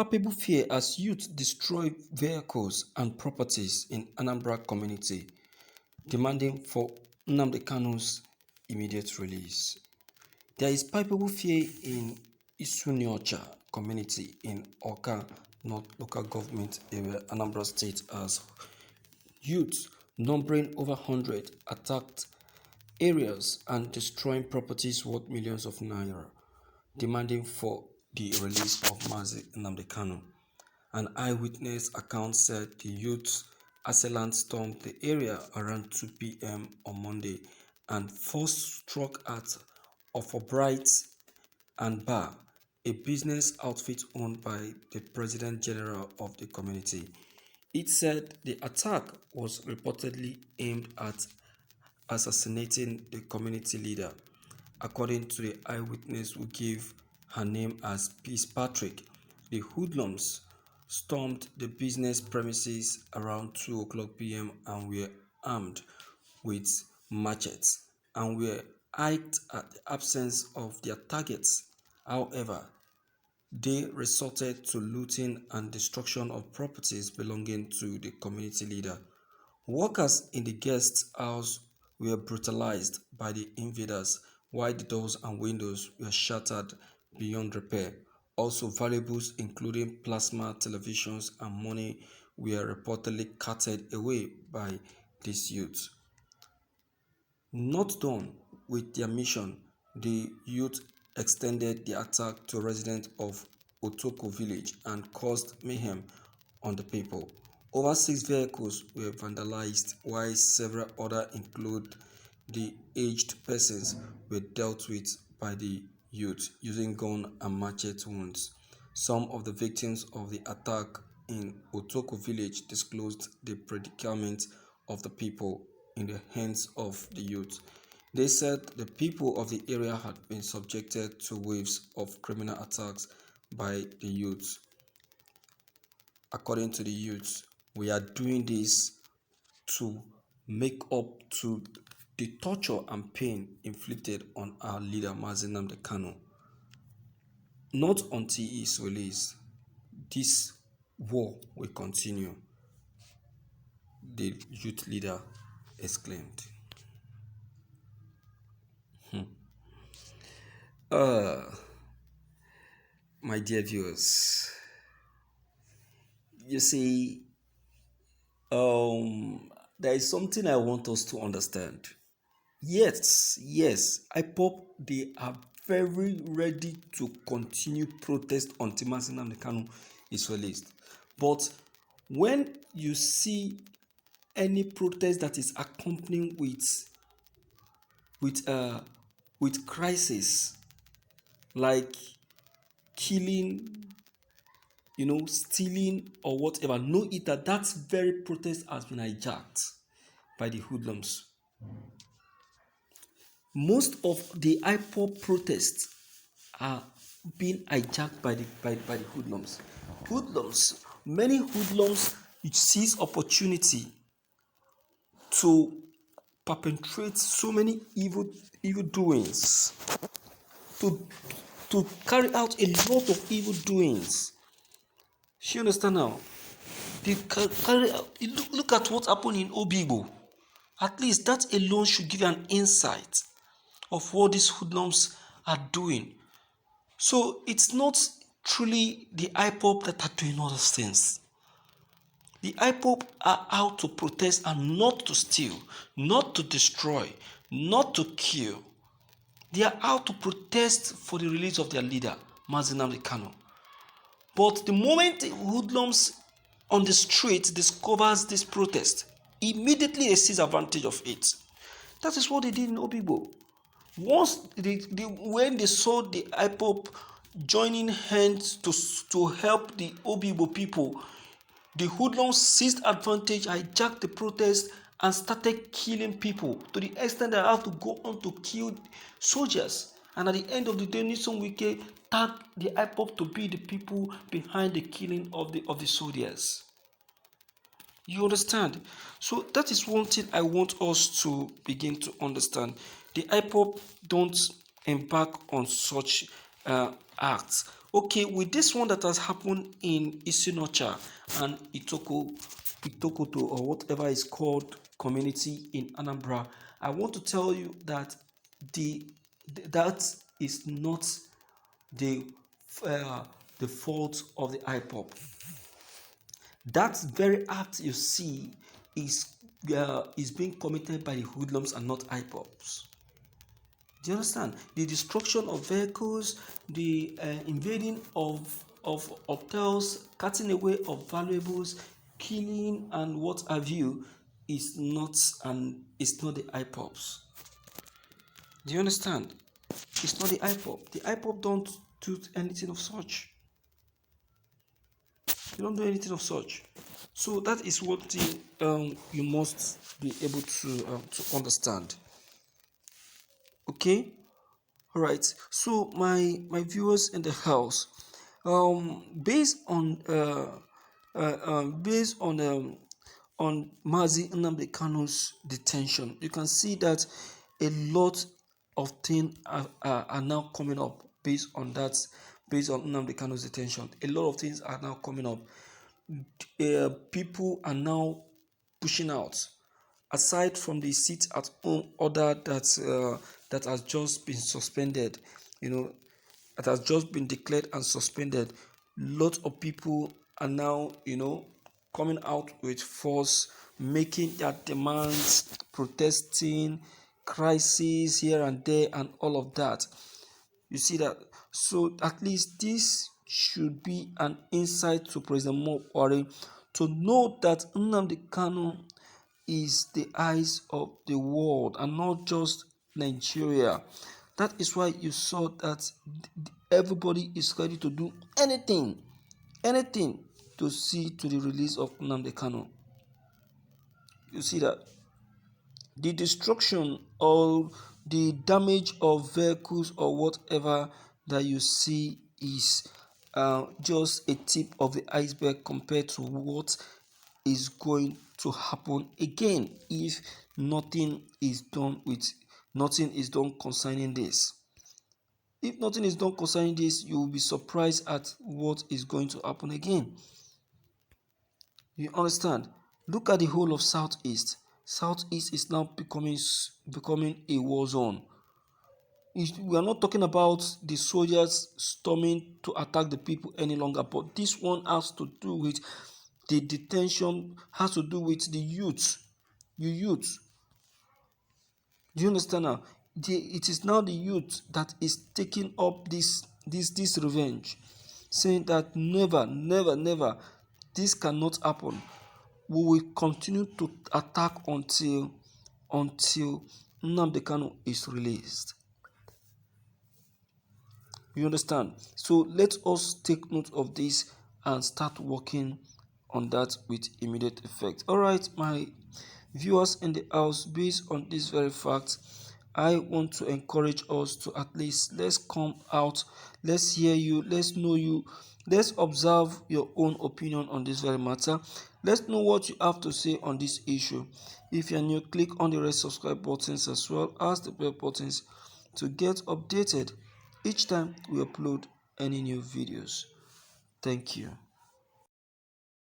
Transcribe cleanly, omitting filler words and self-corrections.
Palpable fear as youth destroy vehicles and properties in Anambra community, demanding for Ñnamdi Kanu's immediate release. There is palpable fear in Isuniocha community in Oka North Local Government Area, Anambra State, as youth numbering over 100 attacked areas and destroying properties worth millions of naira, demanding for the release of Mazi Ñnamdi Kanu. An eyewitness account said the youth assailants stormed the area around 2 p.m. on Monday and first struck at Bright and Bar, a business outfit owned by the President General of the community. It said the attack was reportedly aimed at assassinating the community leader. According to the eyewitness who gave her name as Peace Patrick, the hoodlums stormed the business premises around 2 o'clock p.m. and were armed with machetes and were hiked at the absence of their targets. However, they resorted to looting and destruction of properties belonging to the community leader. Workers in the guest house were brutalized by the invaders, while the doors and windows were shattered beyond repair. Also, valuables including plasma televisions and money were reportedly carted away by these youths. Not done with their mission, the youth extended the attack to residents of Otoko village and caused mayhem on the people. Over 6 vehicles were vandalized, while several others, including the aged persons, were dealt with by the youth using gun and machete wounds. Some of the victims of the attack in Otoko village disclosed the predicament of the people in the hands of the youth. They said the people of the area had been subjected to waves of criminal attacks by the youth. According to the youth, we are doing this to make up to the torture and pain inflicted on our leader Mazi Ñnamdi Kanu. Not until he is released, this war will continue, the youth leader exclaimed. My dear viewers, you see, there is something I want us to understand. Yes, IPOP, they are very ready to continue protest until Mazi Ñnamdi Kanu is released. But when you see any protest that is accompanied with crisis, like killing, stealing or whatever, know it that very protest has been hijacked by the hoodlums. Most of the IPOP protests are being hijacked by the hoodlums. Many hoodlums seize opportunity to perpetrate so many evil doings, to carry out a lot of evil doings. You understand now? They carry out, look at what happened in Obigbo. At least that alone should give you an insight of what these hoodlums are doing. So it's not truly the IPOP that are doing all those things. The IPOP are out to protest and not to steal, not to destroy, not to kill. They are out to protest for the release of their leader, Mazi Ñnamdi Kanu. But the moment the hoodlums on the street discovers this protest, immediately they seize advantage of it. That is what they did in Obigbo. Once when they saw the IPOP joining hands to help the Obigbo people, the hoodlums seized advantage, hijacked the protest, and started killing people to the extent that I have to go on to kill soldiers. And at the end of the day, Nixon Wike tagged the IPOP to be the people behind the killing of the soldiers. You understand? So that is one thing I want us to begin to understand. The IPOP don't embark on such acts Okay, with this one that has happened in Isinocha and Itokoto, or whatever is called community in Anambra, I want to tell you that the that is not the uh, the fault of the IPOP. That very act you see is being committed by the hoodlums and not IPOPs. Do you understand? The destruction of vehicles, the invading of hotels, cutting away of valuables, killing and what have you is not the IPOPs. Do you understand? It's not the IPOP. The IPOP don't do anything of such. They don't do anything of such. So that is what you must be able to understand. Okay. All right. So my viewers in the house, based on Mazi Ñnamdi Kanu's detention, you can see that a lot of things are now coming up based on that, based on Ñnamdi Kanu's detention. A lot of things are now coming up. People are now pushing out. Aside from the sit at home order that has just been suspended, that has just been declared and suspended, lots of people are now, coming out with force, making their demands, protesting, crises here and there, and all of that. You see that? So at least this should be an insight to President Buhari to know that Ñnamdi Kanu is the eyes of the world and not just Nigeria. That is why you saw that everybody is ready to do anything to see to the release of Ñnamdi Kanu. You see that the destruction or the damage of vehicles or whatever that you see is just a tip of the iceberg compared to what is going to happen again if nothing is done concerning this. If nothing is done concerning this, you will be surprised at what is going to happen again. You understand? Look at the whole of Southeast. Southeast is now becoming a war zone. We are not talking about the soldiers storming to attack the people any longer, but this one has to do with the detention, has to do with the youth. You youth. Do you understand now? It is now the youth that is taking up this revenge, saying that never, never, never, this cannot happen. We will continue to attack until Ñnamdi Kanu is released. You understand? So let us take note of this and start working on that with immediate effect. All right, my viewers in the house, based on this very fact, I want to encourage us to at least let's come out, let's hear you, let's know you, let's observe your own opinion on this very matter. Let's know what you have to say on this issue. If you're new, click on the red subscribe buttons as well as the bell buttons to get updated each time we upload any new videos. Thank you.